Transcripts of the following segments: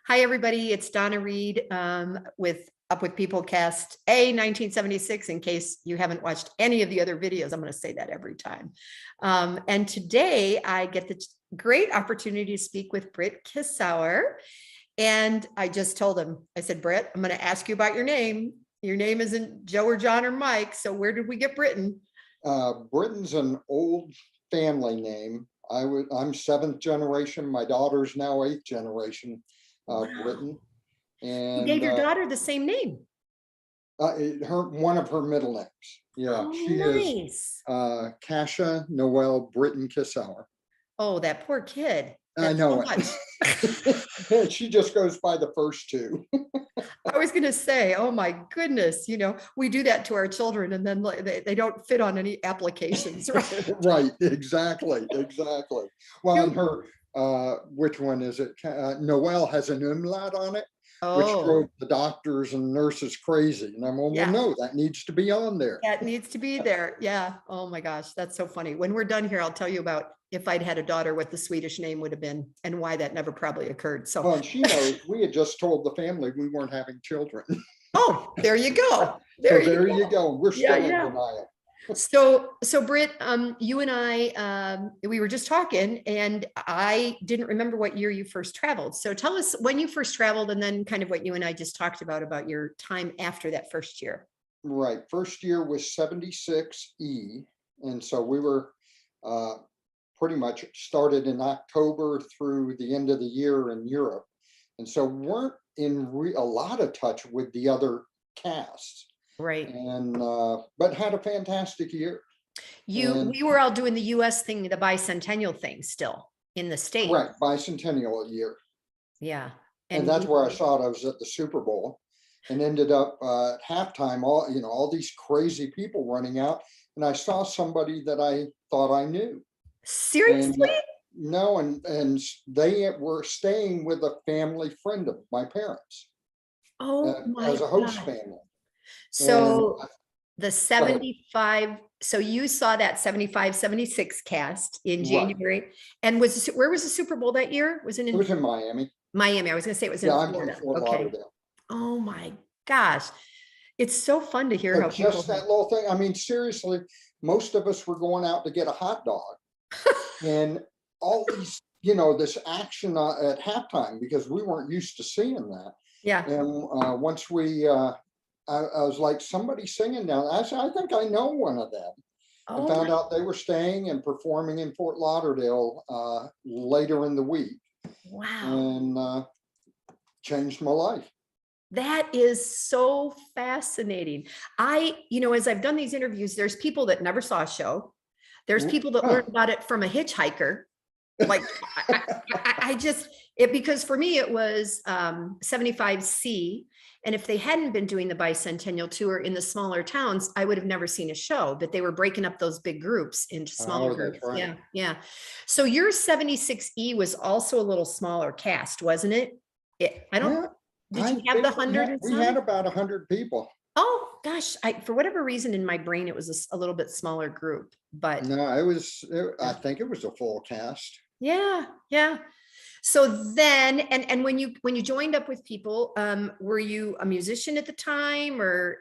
Hi, everybody. It's Donna Reed with Up With People Cast A 1976, in case you haven't watched any of the other videos. I'm going to say that every time. And today I get the great opportunity to speak with Britt Kisshauer. And I just told him, I said, Britt, I'm going to ask you about your name. Your name isn't Joe or John or Mike. So where did we get Brittain? Brittain's an old family name. I'm seventh generation. My daughter's now eighth generation. Brittain, You and gave your daughter the same name. one of her middle names. Yeah, Oh, she nice. is Kasha Noel Brittain Kisshauer. Oh, that poor kid. I That's know so it. She just goes by the first two. I was going to say, oh my goodness, we do that to our children and then they don't fit on any applications, right? Right, exactly. Well, and her, which one is it? Noel has an umlaut on it, which drove Oh, the doctors and nurses crazy. And I'm going, well, yeah, no, that needs to be on there. that needs to be there. Yeah. Oh my gosh, that's so funny. When we're done here, I'll tell you about if I'd had a daughter, what the Swedish name would have been and why that never probably occurred. So, Well, and she knows we had just told the family we weren't having children. oh, there you go. So there you go. We're Yeah, still in yeah. denial. So Britt, you and I, we were just talking and I didn't remember what year you first traveled. So tell us when you first traveled and then kind of what you and I just talked about your time after that first year. Right. First year was 76 E. And so we were pretty much started in October through the end of the year in Europe. And so weren't in a lot of touch with the other casts. Right. And but had a fantastic year. We were all doing the US thing, the bicentennial thing still in the States. Correct, bicentennial year. Yeah. And that's where I saw it. I was at the Super Bowl and ended up at halftime, all these crazy people running out. And I saw somebody that I thought I knew. Seriously? And, no, and they were staying with a family friend of my parents. Oh my as a host God. family. So the 75, so you saw that 75, 76 cast in January. Right. And where was the Super Bowl that year? It was in Miami. Miami. I was going to say it was in Florida. I'm from Fort Lauderdale. Oh my gosh. It's so fun to hear how just that little thing. I mean, seriously, most of us were going out to get a hot dog and all these, this action at halftime, because we weren't used to seeing that. Yeah. And once we, I was like, somebody singing down. I said, I think I know one of them. I found out they were staying and performing in Fort Lauderdale later in the week. Wow. And changed my life. That is so fascinating. As I've done these interviews, there's people that never saw a show. There's people that learned about it from a hitchhiker. Like because for me, it was 75C. And if they hadn't been doing the bicentennial tour in the smaller towns, I would have never seen a show, but they were breaking up those big groups into smaller groups. Right. Yeah. Yeah. So your 76E was also a little smaller cast, wasn't it? Did you have the 100? We had about 100 people. Oh gosh, for whatever reason in my brain, it was a little bit smaller group, but no, I think it was a full cast. Yeah. Yeah. So then, and when you joined Up With People, were you a musician at the time or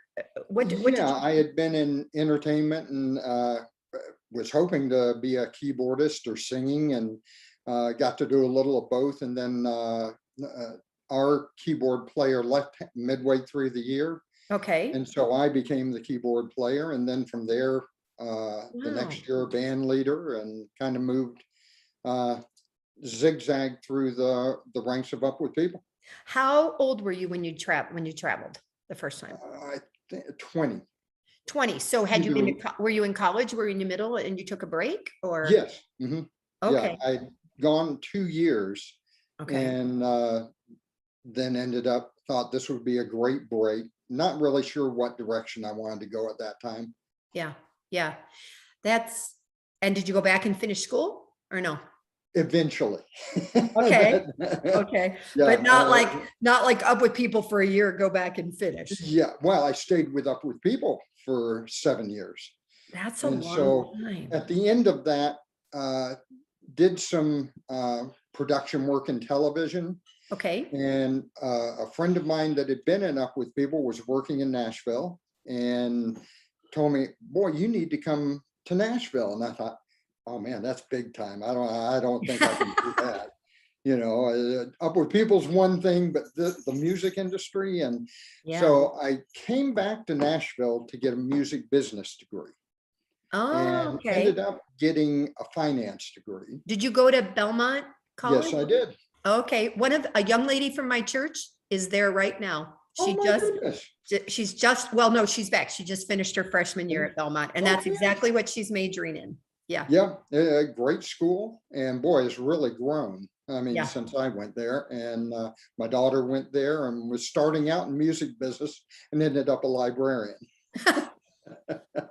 what? I had been in entertainment and was hoping to be a keyboardist or singing, and got to do a little of both. And then our keyboard player left midway through the year. Okay. And so I became the keyboard player. And then from there, the next year, band leader, and kind of moved, zigzagged through the ranks of Up With People. How old were you when you traveled the first time? I think 20. 20. So were you in college? Were you in the middle and you took a break or? Yes. Mm-hmm. Okay. Yeah, I'd gone 2 years. Okay. And then thought this would be a great break. Not really sure what direction I wanted to go at that time. Yeah. Yeah. And did you go back and finish school or no? Eventually. Okay. Okay. Yeah, but not like Up With People for a year, go back and finish. Yeah. Well, I stayed with Up With People for 7 years. That's a long time. At the end of that, did some production work in television. Okay. And a friend of mine that had been in Up With People was working in Nashville and told me, boy, you need to come to Nashville. And I thought, oh man, that's big time. I don't think I can do that. You know, Up With People's one thing, but the music industry. And Yeah. so I came back to Nashville to get a music business degree Oh, and okay. ended up getting a finance degree. Did you go to Belmont Yes, College? I did. Okay. A young lady from my church is there right now. Oh my goodness. She's just, well, no, she's back. She just finished her freshman year at Belmont, and Oh, that's yeah. exactly what she's majoring in. Yeah. Yeah, a great school, and boy, it's really grown. I mean, Yeah. since I went there, and my daughter went there and was starting out in music business and ended up a librarian.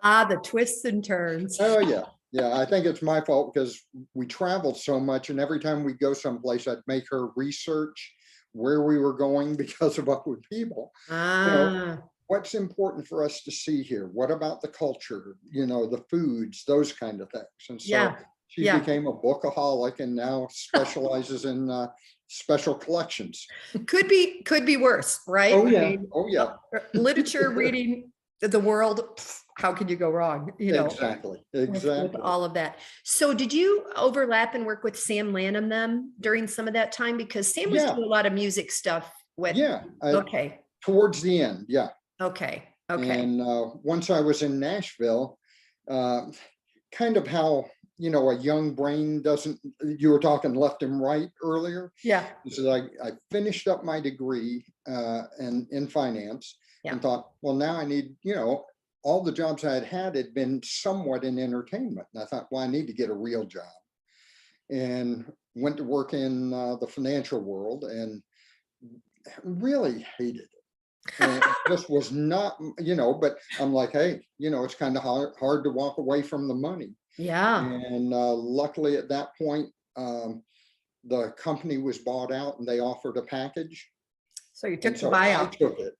Ah, the twists and turns. Oh yeah, yeah. I think it's my fault because we traveled so much, and every time we go someplace, I'd make her research where we were going because of Up With People. You know, Ah, what's important for us to see here? What about the culture? You know, the foods, those kind of things. And so yeah. she Yeah. became a bookaholic and now specializes in special collections. Could be worse, right? Oh I yeah, mean, oh yeah, literature, reading the world, how can you go wrong? You know, exactly, with exactly. all of that. So did you overlap and work with Sam Lanham then during some of that time? Because Sam was Yeah, doing a lot of music stuff with, yeah. okay, Towards the end, yeah. okay, okay. And once I was in Nashville, uh, kind of how, you know, a young brain doesn't, you were talking left and right earlier. Yeah, So I finished up my degree in finance yeah. and thought, well, now I need, you know, all the jobs I had been somewhat in entertainment. And I thought, well, I need to get a real job. And went to work in the financial world and really hated it. And it just was not, you know, but I'm like, hey, you know, it's kind of hard to walk away from the money. Yeah. And luckily at that point, the company was bought out and they offered a package. So you And took the so I buyout. took it.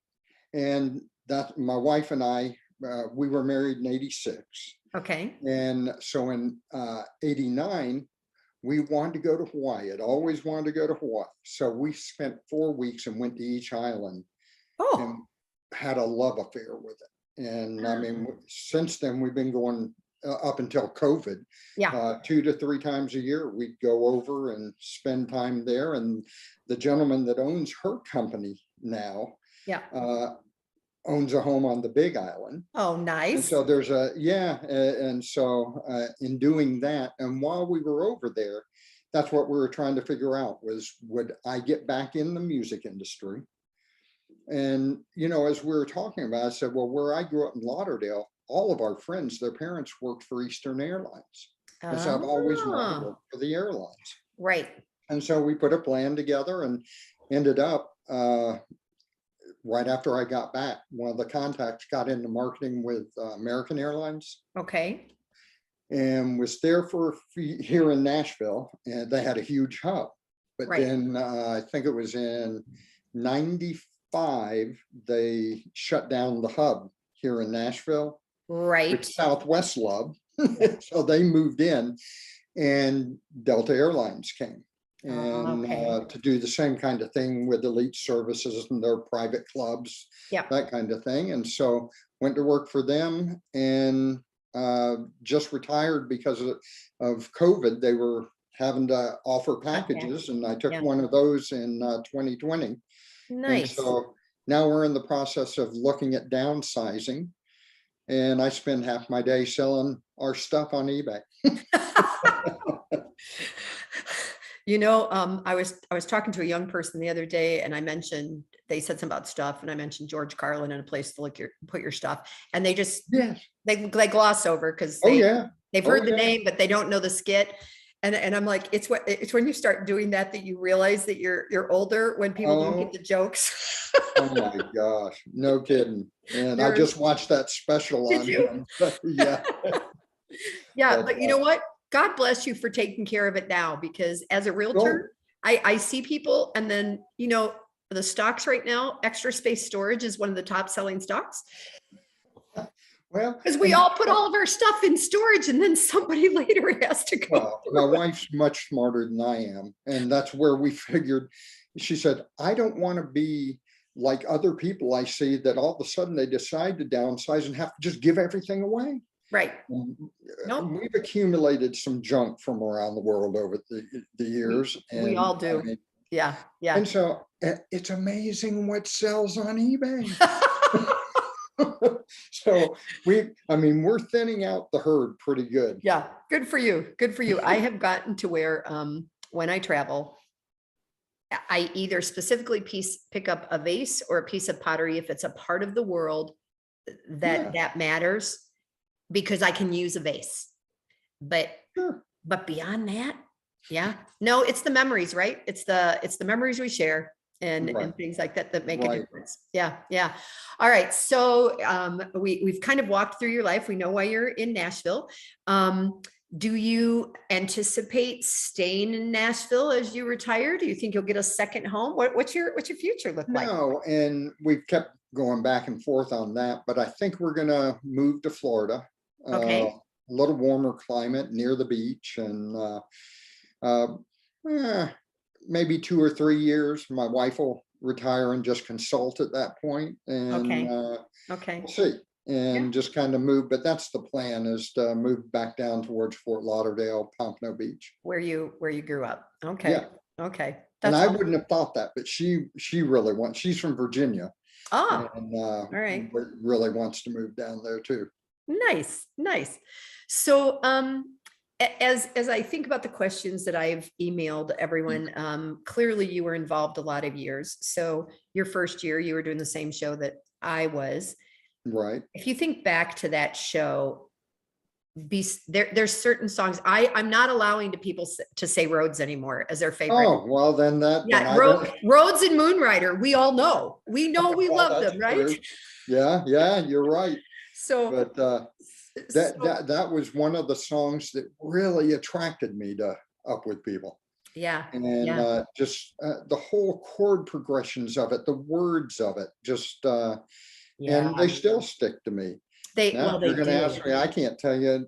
And that my wife and I, we were married in 86. Okay. And so in 89, we wanted to go to Hawaii. I'd always wanted to go to Hawaii. So we spent 4 weeks and went to each island Oh, and had a love affair with it. And I mean, Ah. since then, we've been going up until COVID, Yeah. 2 to 3 times a year. We'd go over and spend time there. And the gentleman that owns her company now Yeah. owns a home on the Big Island. Oh, And nice. so there's and so in doing that, and while we were over there, that's what we were trying to figure out was, would I get back in the music industry? And, you know, as we were talking about, I said, well, where I grew up in Lauderdale, all of our friends, their parents worked for Eastern Airlines. And so I've always wanted to Oh, work for the airlines. right. And so we put a plan together and ended up right after I got back, one of the contacts got into marketing with American Airlines Okay. and was there for here in Nashville, and they had a huge hub. But Right. then I think it was in 95, they shut down the hub here in Nashville, Right. which Southwest loved. So they moved in and Delta Airlines came. And Okay. to do the same kind of thing with elite services and their private clubs, Yeah. that kind of thing. And so went to work for them and just retired because of COVID. They were having to offer packages, and I took Yeah. one of those in 2020. And Nice. so now we're in the process of looking at downsizing, and I spend half my day selling our stuff on eBay. You know, I was talking to a young person the other day, and I mentioned, they said something about stuff, and I mentioned George Carlin and a place to put your stuff, and they just Yes. they gloss over because Oh yeah. they've Oh, heard the yeah. name, but they don't know the skit. And I'm like, it's when you start doing that you realize that you're older, when people don't get Oh, the jokes. oh my gosh, no kidding. And I There's- just watched that special Did on you? him. Yeah. Yeah, But, but you know what? God bless you for taking care of it now, because as a oh, realtor, I see people, and then, you know, the stocks right now, Extra Space Storage is one of the top selling stocks, well, because we and all put all of our stuff in storage, and then somebody later has to go. well, my wife's much smarter than I am. And that's where we figured, she said, I don't want to be like other people I see that all of a sudden they decide to downsize and have to just give everything away. Right. Nope. We've accumulated some junk from around the world over the years. We all do. Yeah. And so it's amazing what sells on eBay. So we're thinning out the herd pretty good. Yeah. Good for you. Good for you. I have gotten to where, when I travel, I either specifically pick up a vase or a piece of pottery if it's a part of the world that matters, because I can use a vase. But beyond that, no, it's the memories, right? It's the memories we share and things like that make a difference. Yeah. All right. So we've kind of walked through your life. We know why you're in Nashville. Do you anticipate staying in Nashville as you retire? Do you think you'll get a second home? What's your future look like? No, and we've kept going back and forth on that, but I think we're gonna move to Florida. Okay. A little warmer climate near the beach, and maybe 2 or 3 years. My wife will retire and just consult at that point, and okay. we'll see. And just kind of move, but that's the plan, is to move back down towards Fort Lauderdale, Pompano Beach, where you grew up. Okay. Okay. And I wouldn't have thought that, but she really wants. She's from Virginia. And all right. Really wants to move down there too. Nice. So as I think about the questions that I've emailed everyone, clearly you were involved a lot of years. So your first year, you were doing the same show that I was. Right. If you think back to that show, there's certain songs I'm not allowing to people to say Rhodes anymore as their favorite. Oh, well, then Rhodes and Moonrider, we all know. We love them, right? True. Yeah, you're right. So, but that was one of the songs that really attracted me to Up With People. Yeah. And just the whole chord progressions of it, the words of it, just and they still stick to me. You're going to ask me, I can't tell you.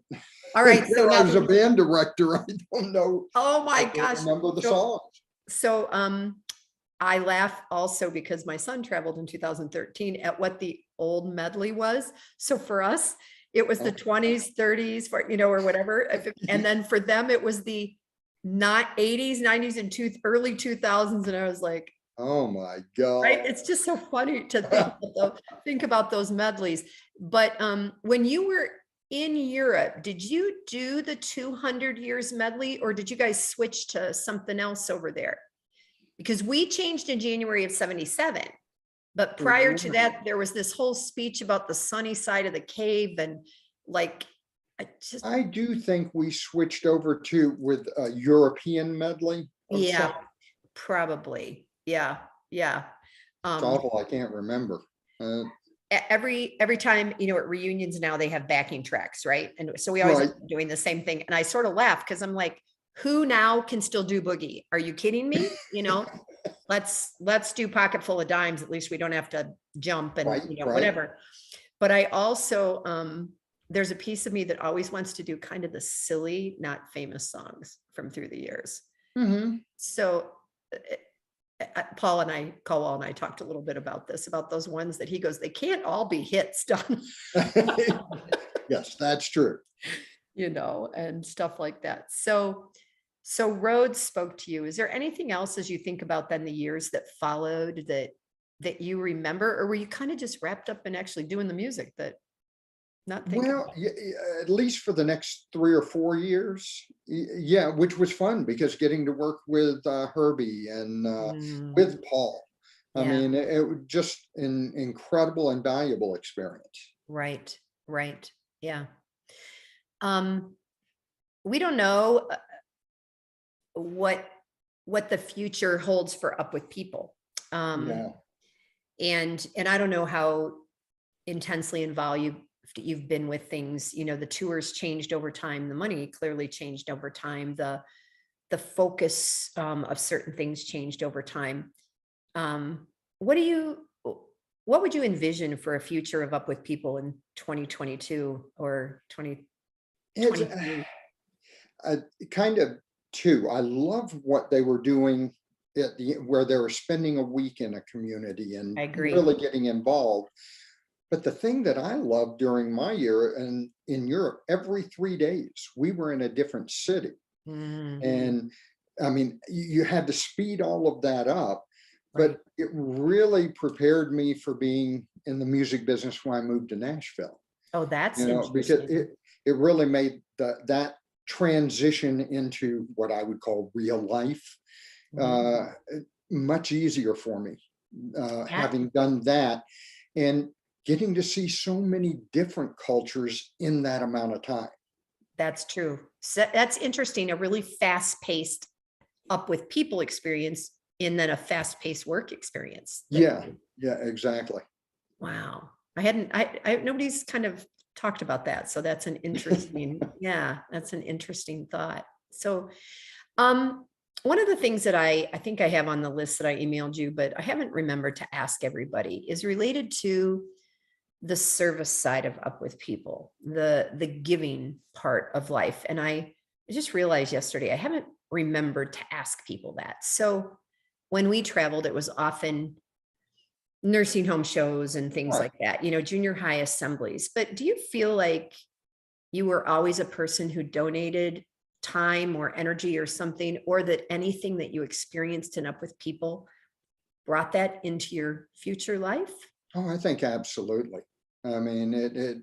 All right. So I was a band director. I don't know. Oh my gosh. Remember the songs. So I laugh also because my son traveled in 2013 at what the old medley was. So for us, it was the 20s, 30s, or whatever. And then for them, it was the not 80s, 90s, and early 2000s. And I was like, oh my God. Right. It's just so funny to think about those medleys. But when you were in Europe, did you do the 200 years medley, or did you guys switch to something else over there? Because we changed in January of 77. But prior to that, there was this whole speech about the sunny side of the cave. And I do think we switched over with a European medley. Yeah, probably. Yeah. It's awful. I can't remember. Every time, at reunions now, they have backing tracks, right? And so we always doing the same thing. And I sort of laugh because I'm like, who now can still do boogie? Are you kidding me? Let's do Pocket Full of Dimes. At least we don't have to jump and whatever. But I also there's a piece of me that always wants to do kind of the silly, not famous songs from through the years. Mm-hmm. So Caldwell and I talked a little bit about those ones that he goes, they can't all be hits done. Yes, that's true. And stuff like that. So Rhodes spoke to you. Is there anything else as you think about then the years that followed that you remember, or were you kind of just wrapped up in actually doing the music that not thinking about? At least for the next 3 or 4 years, which was fun because getting to work with Herbie and with Paul. I mean, it was just an incredible and valuable experience. Right. Yeah. We don't know what the future holds for Up With People. And I don't know how intensely involved you've been with things. The tours changed over time. The money clearly changed over time. The focus of certain things changed over time. What would you envision for a future of Up With People in 2022 or 2023? Kind of two. I love what they were doing where they were spending a week in a community and I agree. really getting involved. But the thing that I loved during my year and in Europe, every 3 days we were in a different city. Mm, And I mean, you had to speed all of that up, right. but it really prepared me for being in the music business when I moved to Nashville. Oh, that's Because interesting. it really made that transition into what I would call real life Mm, much easier for me, that, having done that and getting to see so many different cultures in that amount of time. that's true. So that's interesting. A really fast-paced up with people experience and then a fast-paced work experience. Yeah, yeah, exactly. Wow. Nobody's kind of talked about that. So that's an interesting, yeah, that's an interesting thought. So, one of the things that I think I have on the list that I emailed you, but I haven't remembered to ask everybody, is related to the service side of Up with People, the giving part of life. And I just realized yesterday I haven't remembered to ask people that. So when we traveled, it was often nursing home shows and things Right. like that, junior high assemblies. But do you feel like you were always a person who donated time or energy or something, or that anything that you experienced in Up with People brought that into your future life? Oh, I think absolutely. I mean, it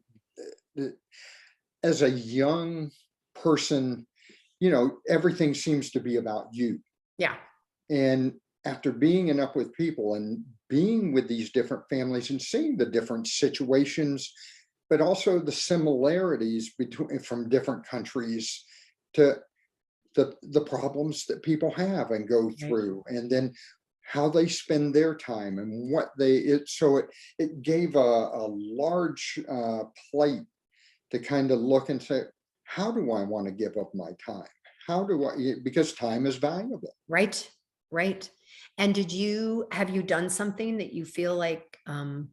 as a young person, everything seems to be about you. Yeah. And after being enough with people and being with these different families and seeing the different situations, but also the similarities between from different countries to the problems that people have and go Right. through, and then how they spend their time and what it gave a large plate to kind of look and say, how do I want to give up my time? How do I, because time is valuable. Right. Right. And have you done something that you feel like, do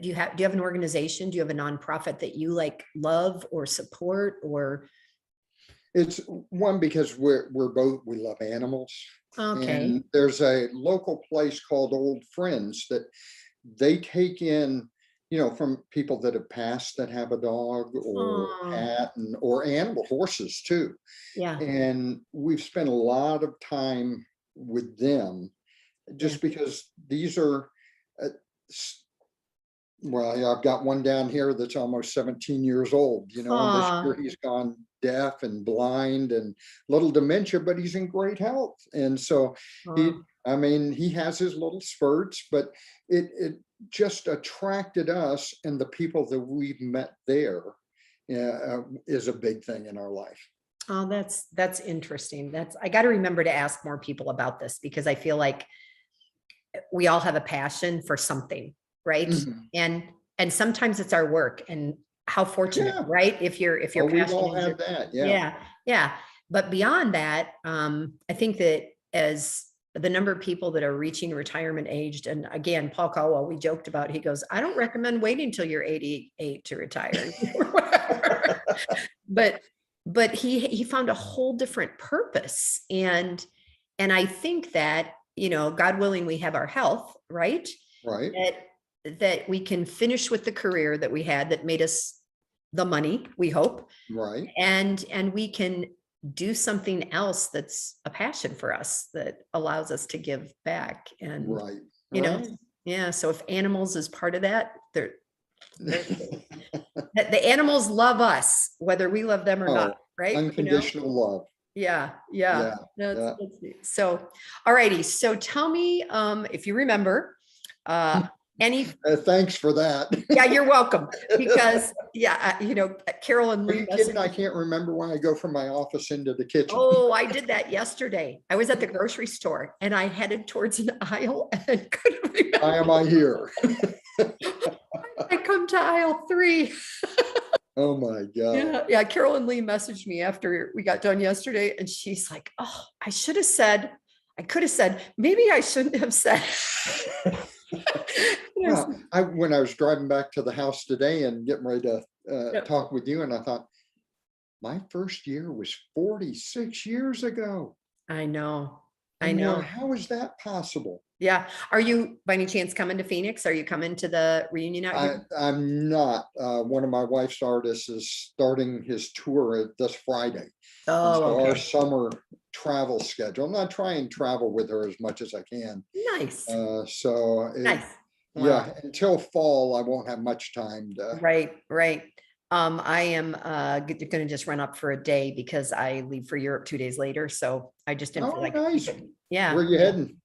you have an organization? Do you have a nonprofit that you like love or support or? It's one because we love animals, Okay. and there's a local place called Old Friends that they take in, from people that have passed that have a dog or Oh, cat or animal horses too. yeah. And we've spent a lot of time with them Yeah. just because these are, uh, well, yeah, I've got one down here that's almost 17 years old, and this year Oh, he's gone deaf and blind and little dementia, but he's in great health. And so oh, I mean, he has his little spurts, but it just attracted us, and the people that we've met there is a big thing in our life. oh, that's interesting. I got to remember to ask more people about this because I feel like we all have a passion for something, right? Mhm. And and sometimes it's our work and how fortunate, Yeah. right? If your Oh, we've passion all is your, had that. Yeah. yeah, yeah. But beyond that, I think that as the number of people that are reaching retirement aged, and again, Paul Caldwell, we joked about, he goes, I don't recommend waiting till you're 88 to retire. Or whatever. But he found a whole different purpose. And I think that, God willing, we have our health, right? Right. That we can finish with the career that we had that made us the money, we hope, Right. and we can do something else that's a passion for us that allows us to give back. And, Right. you know, Right. yeah, so if animals is part of that, the animals love us, whether we love them or not, Oh, right? unconditional love. Yeah, yeah. Yeah. Yeah. That's neat. So, all righty. So tell me, if you remember, uh, any, Thanks for that. yeah, you're welcome. Because, yeah, Carol and Are Lee you kidding? messaged. I can't remember when I go from my office into the kitchen. Oh, I did that yesterday. I was at the grocery store and I headed towards an aisle and couldn't Why am remember. I here? I come to aisle 3. Oh my God. Yeah, yeah. Carol and Lee messaged me after we got done yesterday, and she's like, "Oh, I could have said, maybe I shouldn't have said." And I Well, said, when I was driving back to the house today and getting ready to "Yep, talk with you, and I thought, my first year was 46 years ago. I know, I I'm going, know. how is that possible? Yeah. Are you by any chance coming to Phoenix? Are you coming to the reunion out here? I'm not. One of my wife's artists is starting his tour this Friday. And Oh, so our okay. summer travel schedule, I'm not trying to travel with her as much as I can. Nice. So Nice. Wow. yeah, until fall, I won't have much time to. Right, right. I am gonna just run up for a day because I leave for Europe 2 days later. So I just didn't feel Oh, like nice. it. Yeah. Where are you Yeah. heading?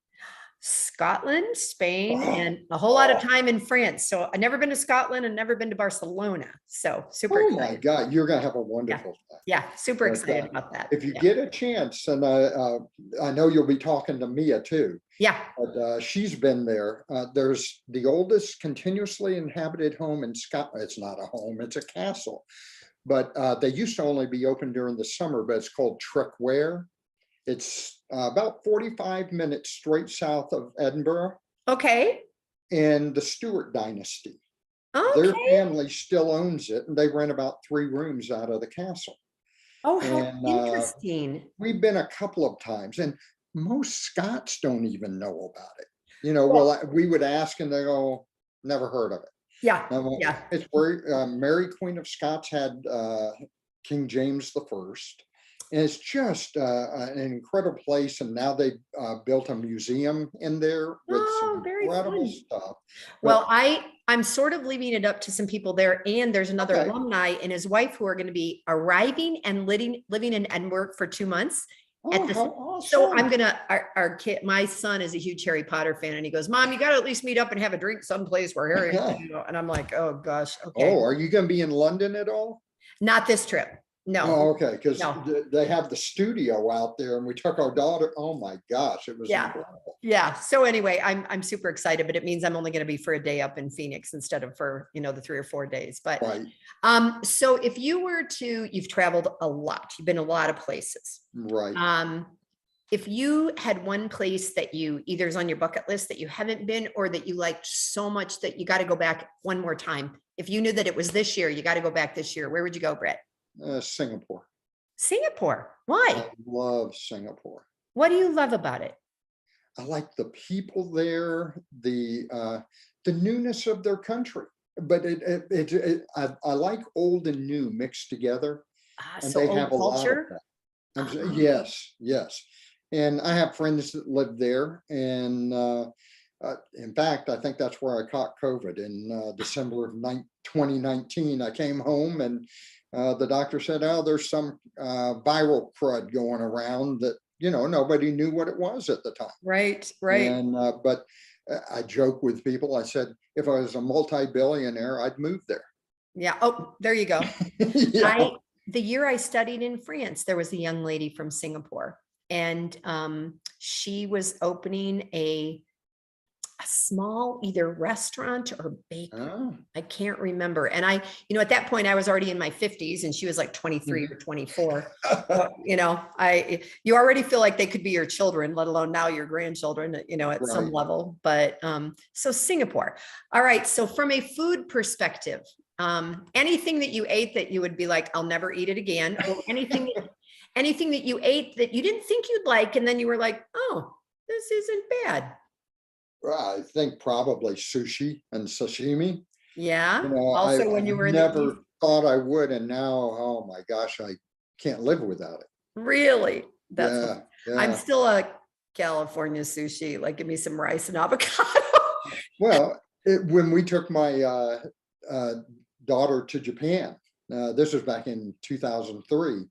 Scotland, Spain, Oh, and a whole lot of oh, time in France. So I've never been to Scotland and never been to Barcelona. So super oh my excited. God, you're gonna have a Yeah. wonderful time. Yeah. Super But excited about that. if you Yeah. get a chance, and I know you'll be talking to Mia too, Yeah. but she's been there. There's the oldest continuously inhabited home in Scotland. It's not a home, it's a castle. But they used to only be open during the summer, but it's called Trickware. It's about 45 minutes straight south of Edinburgh, Okay. and the Stuart dynasty. Their Okay. family still owns it, and they rent about 3 rooms out of the castle. Oh, how And interesting. we've been a couple of times, and most Scots don't even know about it. You know, Well, well, we would ask, and they go, "Never heard of it." yeah. Now, Yeah. it's where Mary Queen of Scots had King James the First. And it's just an incredible place. And now they built a museum in there with Oh, some very incredible fun. stuff. Well, But I'm sort of leaving it up to some people there, and there's another okay. alumni and his wife who are going to be arriving and living in Edinburgh for 2 months at Oh, this. how So I'm awesome. gonna our kid, my son is a huge Harry Potter fan, and he goes, "Mom, you got to at least meet up and have a drink someplace where Harry," and I'm like, "Oh gosh, okay, Oh, are you going to be in London at all? not this trip. No, Oh, okay, because no." they have the studio out there, and we took our daughter. Oh my gosh, it was Yeah. incredible. Yeah. So anyway, I'm super excited, but it means I'm only going to be for a day up in Phoenix instead of for, the 3 or 4 days. But Right, so if you've traveled a lot, you've been a lot of places. right. If you had one place that you either is on your bucket list that you haven't been or that you liked so much that you got to go back one more time, if you knew that it was this year, you got to go back this year, where would you go, Britt? Singapore. Singapore. I Why? love Singapore. What do you love about it? I like the people there, the newness of their country. But I like old and new mixed together, and So they old have a lot of culture. that. Ah, Yes, yes. And I have friends that live there, and in fact, I think that's where I caught COVID in December of 2019. I came home, and the doctor said, "Oh, there's some viral crud going around that nobody knew what it was at the time." right, right. And but I joke with people. I said, if I was a multi-billionaire, I'd move there. Yeah. Oh, there you go. Yeah. The year I studied in France, there was a young lady from Singapore, and she was opening a small either restaurant or bakery. Oh, I can't remember. And at that point I was already in my 50s and she was like 23 or 24. So, you already feel like they could be your children, let alone now your grandchildren, at some right. level. But so Singapore. All right. So from a food perspective, anything that you ate that you would be like, I'll never eat it again, or anything that you ate that you didn't think you'd like, and then you were like, oh, this isn't bad. I think probably sushi and sashimi. Yeah. I Also, when you were in the East, never thought I would, and now, oh my gosh, I can't live without it. really, that's what Yeah, I'm yeah. still a California sushi. Like, give me some rice and avocado. Well, when we took my uh, daughter to Japan, this was back in 2003,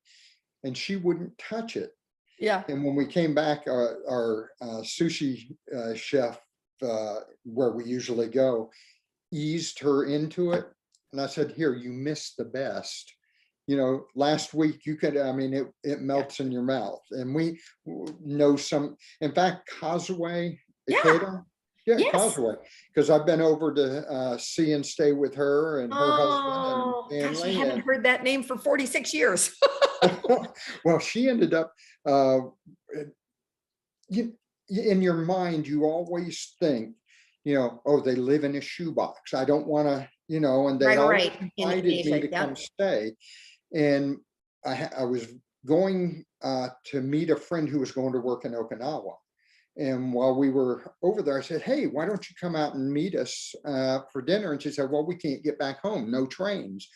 and she wouldn't touch it. Yeah. And when we came back, our sushi chef, where we usually go, eased her into it. And I said, here, you missed the best. Last week you could, I mean, it Yeah. melts in your mouth. And we know in fact, Causeway, Yeah. Ikeda. Yeah, Yes. Causeway. Because I've been over to see and stay with her and her husband and Oh, gosh, I family. haven't And heard that name for 46 years. well, she ended up, you, in your mind, you always think, oh, they live in a shoebox. I don't want to, and they Right, always right. In invited me Asia. to come Yeah. stay. And I was going to meet a friend who was going to work in Okinawa. And while we were over there, I said, hey, why don't you come out and meet us for dinner? And she said, well, we can't get back home, no trains.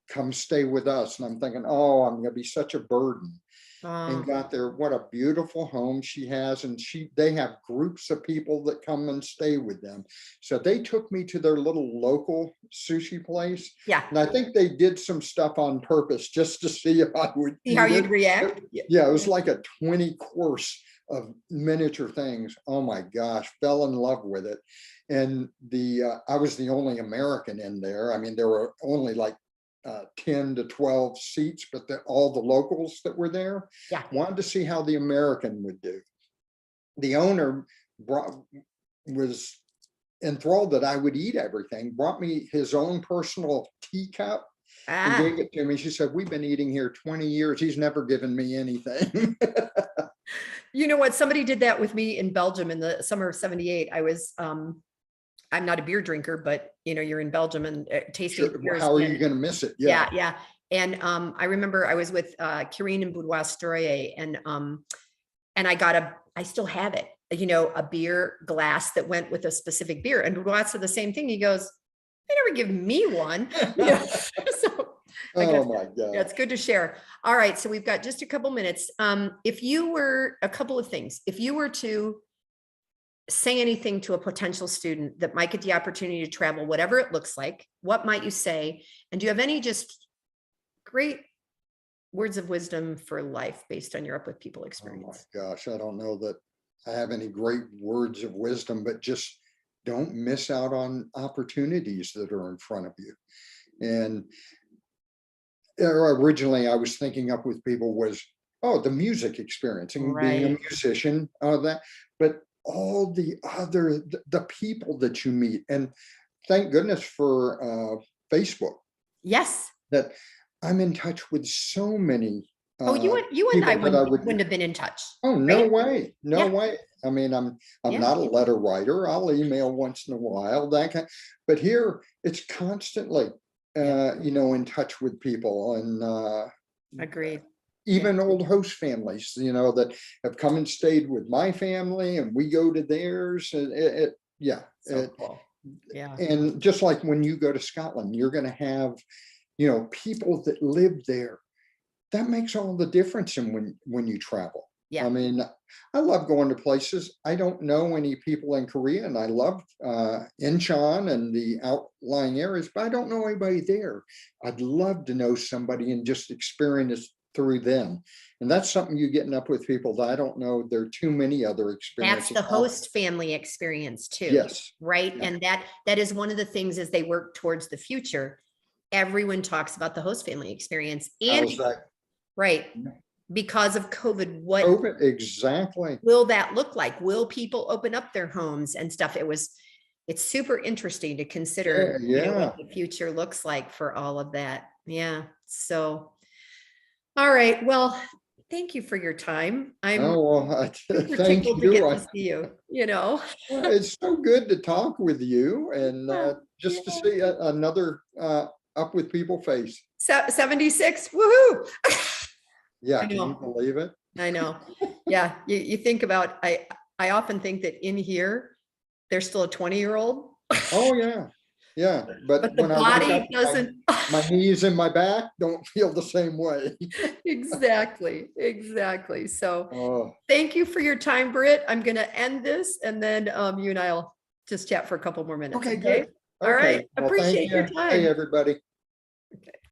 Come stay with us. And I'm thinking, oh, I'm going to be such a burden. And got there. What a beautiful home she has. And they have groups of people that come and stay with them. So they took me to their little local sushi place. Yeah. And I think they did some stuff on purpose just to see if I would See how eat you'd it. react. Yeah, it was like a 20 course of miniature things. Oh my gosh, fell in love with it. And I was the only American in there. I mean, there were only like 10 to 12 seats, but all the locals that were there wanted to see how the American would do. The owner was enthralled that I would eat everything, brought me his own personal teacup and gave it to me. She said, we've been eating here 20 years. He's never given me anything. You know what? Somebody did that with me in Belgium in the summer of '78. I was, I'm not a beer drinker, but you know, you're in Belgium and tasting beers. How are you going to miss it? Yeah. Yeah. And I remember I was with Karine and Boudoir Stroyer, and I still have it, you know, a beer glass that went with a specific beer. And Boudoir said the same thing. He goes, they never give me one. So I guess, my God. yeah, it's good to share. All right. So we've got just a couple minutes. If you were, a couple of things, if you were to say anything to a potential student that might get the opportunity to travel, whatever it looks like, what might you say? And do you have any just great words of wisdom for life based on your Up With People experience? Oh my gosh, I don't know that I have any great words of wisdom, but just don't miss out on opportunities that are in front of you. And originally I was thinking Up With People was, oh, the music experience and being a musician, that, but all the other, the people that you meet. And thank goodness for Facebook. Yes. That I'm in touch with so many. You and I wouldn't have been in touch. Oh, no way. No way. I mean, I'm not a letter writer. I'll email once in a while, that kind, but here it's constantly, you know, in touch with people. And agreed. Even old host families, you know, that have come and stayed with my family and we go to theirs. Cool. Yeah. And just like when you go to Scotland, you're going to have, you know, people that live there. That makes all the difference in when you travel. Yeah. I mean, I love going to places. I don't know any people in Korea, and I love Incheon and the outlying areas, but I don't know anybody there. I'd love to know somebody and just experience through them. And that's something you getting Up With People that I don't know. There are too many other experiences. That's the host family experience too. Yes. Right. Yeah. And that is one of the things as they work towards the future. Everyone talks about the host family experience. And right. Because of COVID, exactly will that look like? Will people open up their homes and stuff? It's super interesting to consider you know, what the future looks like for all of that. Yeah. So, all right. Well, thank you for your time. I'm thank you. To get to see you, you know. It's so good to talk with you and just to see another Up With People face. 76. Woohoo. Yeah, can you believe it? I know. Yeah, you think about, I often think that in here, there's still a 20-year-old. Oh yeah, yeah. But the when body doesn't. My knees and my back don't feel the same way. Exactly. So thank you for your time, Britt. I'm going to end this, and then you and I'll just chat for a couple more minutes. Okay, good. All right. Well, appreciate your time. Hey, everybody. Okay.